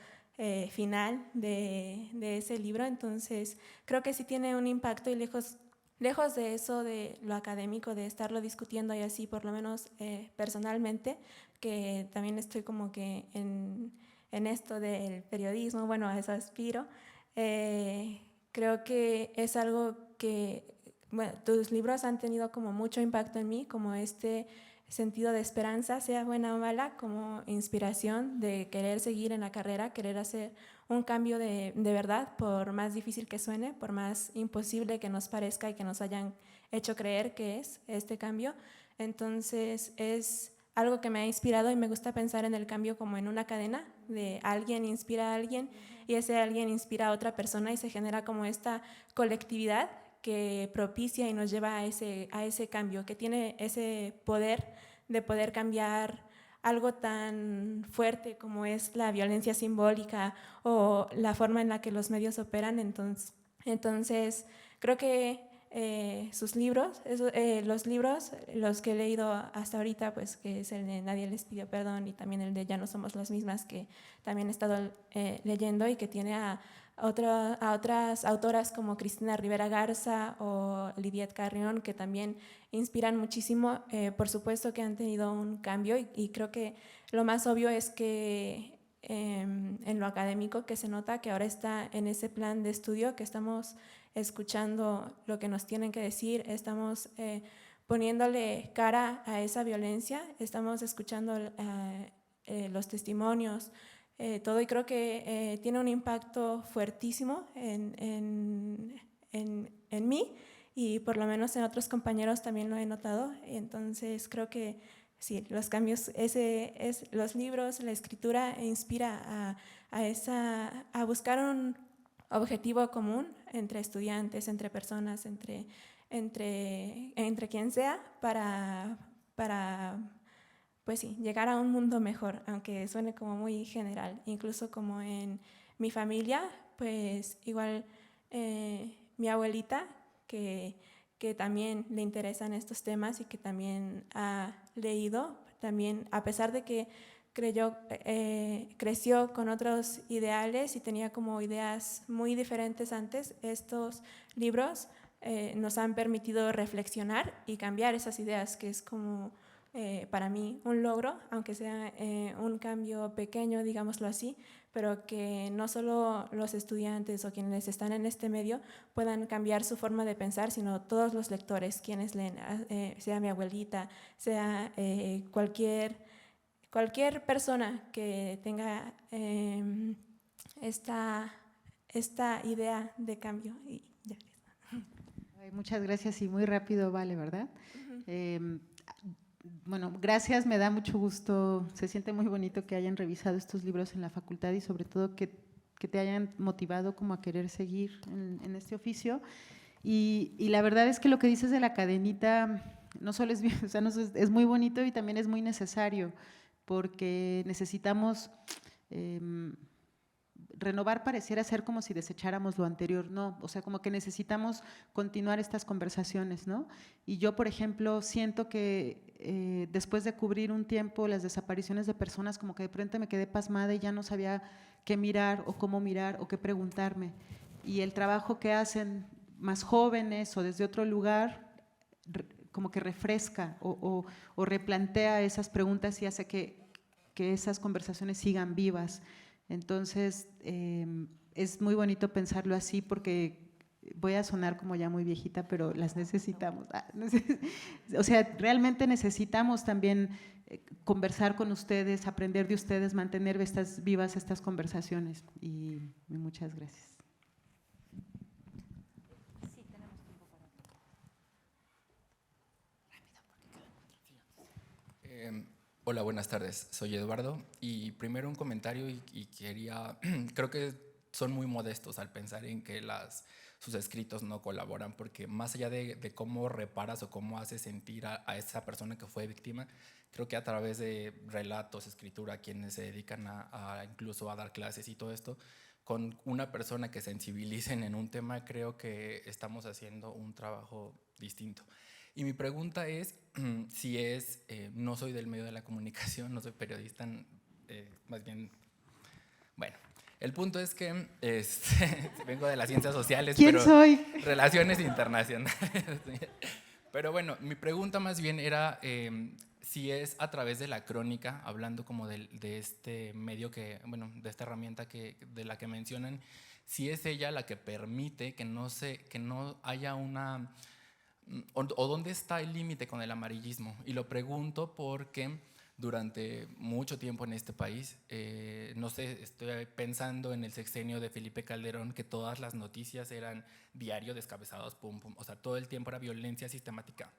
final de ese libro. Entonces creo que sí tiene un impacto, y lejos de eso, de lo académico, de estarlo discutiendo y así, por lo menos personalmente, que también estoy como que en esto del periodismo, bueno, a eso aspiro, creo que es algo que, bueno, tus libros han tenido como mucho impacto en mí, como este sentido de esperanza, sea buena o mala, como inspiración de querer seguir en la carrera, querer hacer un cambio de verdad, por más difícil que suene, por más imposible que nos parezca y que nos hayan hecho creer que es este cambio. Entonces es algo que me ha inspirado, y me gusta pensar en el cambio como en una cadena de alguien inspira a alguien y ese alguien inspira a otra persona, y se genera como esta colectividad que propicia y nos lleva a ese cambio, que tiene ese poder de poder cambiar algo tan fuerte como es la violencia simbólica o la forma en la que los medios operan. Entonces creo que sus libros, los libros, los que he leído hasta ahorita, pues que es el de Nadie les pidió perdón, y también el de Ya no somos las mismas, que también he estado leyendo, y que tiene a otras autoras como Cristina Rivera Garza o Lidiet Carrión, que también inspiran muchísimo. Por supuesto que han tenido un cambio, y creo que lo más obvio es que en lo académico, que se nota que ahora está en ese plan de estudio, que estamos escuchando lo que nos tienen que decir, estamos poniéndole cara a esa violencia, estamos escuchando los testimonios, todo, y creo que tiene un impacto fuertísimo en mí, y por lo menos en otros compañeros también lo he notado. Entonces creo que sí, los cambios, los libros, la escritura inspira a buscar un objetivo común entre estudiantes, entre personas, entre quien sea, para pues sí, llegar a un mundo mejor, aunque suene como muy general. Incluso como en mi familia, pues igual mi abuelita, que también le interesan estos temas y que también ha leído, también, a pesar de que creció con otros ideales y tenía como ideas muy diferentes antes, estos libros nos han permitido reflexionar y cambiar esas ideas, que es como para mí un logro, aunque sea un cambio pequeño, digámoslo así, pero que no solo los estudiantes o quienes están en este medio puedan cambiar su forma de pensar, sino todos los lectores, quienes leen, sea mi abuelita, sea cualquier persona que tenga esta idea de cambio. Y ya. Muchas gracias, y muy rápido, Vale, ¿verdad? Bueno, gracias, me da mucho gusto, se siente muy bonito que hayan revisado estos libros en la facultad, y sobre todo que te hayan motivado como a querer seguir en este oficio. Y la verdad es que lo que dices de la cadenita no solo es bien, o sea, es muy bonito, y también es muy necesario, porque necesitamos renovar. Pareciera ser como si desecháramos lo anterior, no, o sea, como que necesitamos continuar estas conversaciones, ¿no? Y yo, por ejemplo, siento que después de cubrir un tiempo las desapariciones de personas, como que de pronto me quedé pasmada y ya no sabía qué mirar o cómo mirar o qué preguntarme. Y el trabajo que hacen más jóvenes o desde otro lugar como que refresca o replantea esas preguntas y hace que esas conversaciones sigan vivas. Entonces, es muy bonito pensarlo así porque voy a sonar como ya muy viejita, pero las necesitamos. O sea, realmente necesitamos también conversar con ustedes, aprender de ustedes, mantener vivas estas conversaciones. Y muchas gracias. Sí, tenemos tiempo para Hola, buenas tardes. Soy Eduardo y primero un comentario y quería, creo que son muy modestos al pensar en que sus escritos no colaboran, porque más allá de cómo reparas o cómo haces sentir a esa persona que fue víctima, creo que a través de relatos, escritura, quienes se dedican incluso a dar clases y todo esto, con una persona que sensibilicen en un tema, creo que estamos haciendo un trabajo distinto. Y mi pregunta es, si no soy del medio de la comunicación, no soy periodista, más bien, bueno, el punto es que vengo de las ciencias sociales, ¿Quién pero soy? relaciones internacionales. Pero bueno, mi pregunta más bien era si es a través de la crónica, hablando como de este medio de esta herramienta de la que mencionan, si es ella la que permite que no haya una… ¿O dónde está el límite con el amarillismo? Y lo pregunto porque durante mucho tiempo en este país, no sé, estoy pensando en el sexenio de Felipe Calderón, que todas las noticias eran diario descabezados, pum, pum, o sea, todo el tiempo era violencia sistemática.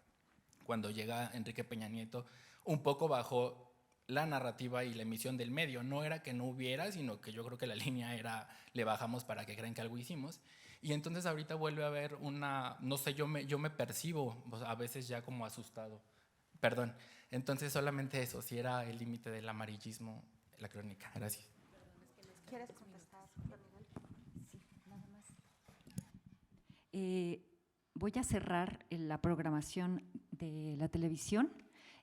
Cuando llega Enrique Peña Nieto, un poco bajó la narrativa y la emisión del medio. No era que no hubiera, sino que yo creo que la línea era, le bajamos para que crean que algo hicimos. Y entonces ahorita vuelve a haber no sé, yo me percibo a veces ya como asustado. Perdón. Entonces solamente eso, si era el límite del amarillismo, la crónica. Gracias. ¿Quieres contestar, Miguel? Sí, nada más. Voy a cerrar la programación de la televisión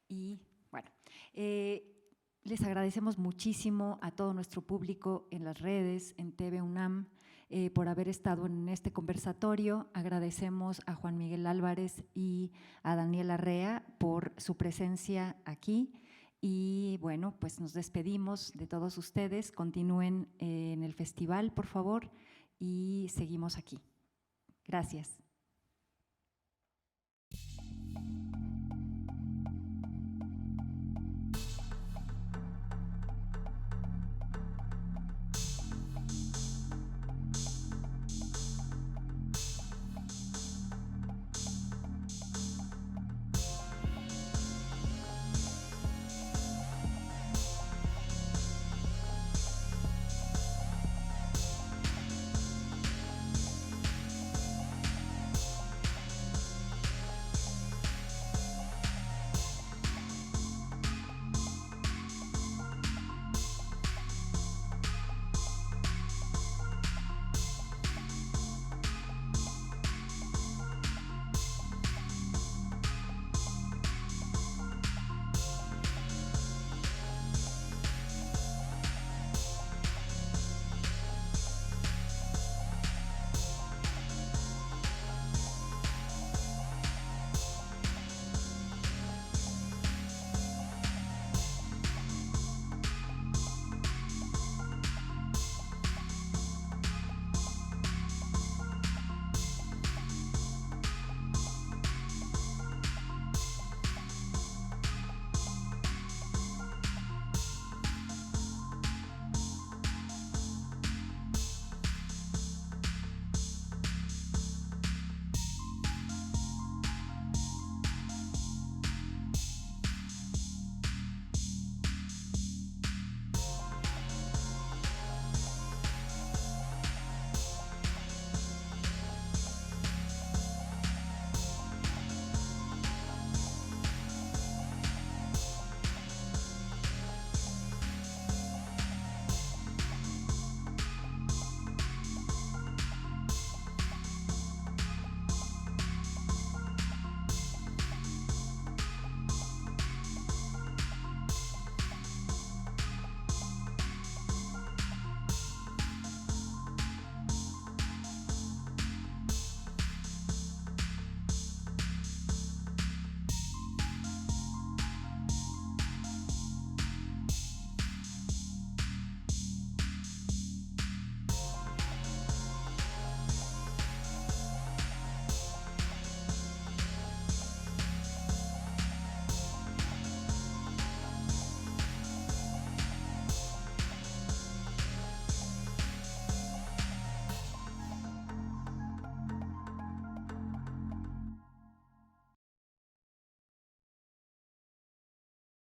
y, bueno, les agradecemos muchísimo a todo nuestro público en las redes, en TV UNAM, por haber estado en este conversatorio. Agradecemos a Juan Miguel Álvarez y a Daniel Arrea por su presencia aquí. Y bueno, pues nos despedimos de todos ustedes. Continúen en el festival, por favor, y seguimos aquí. Gracias.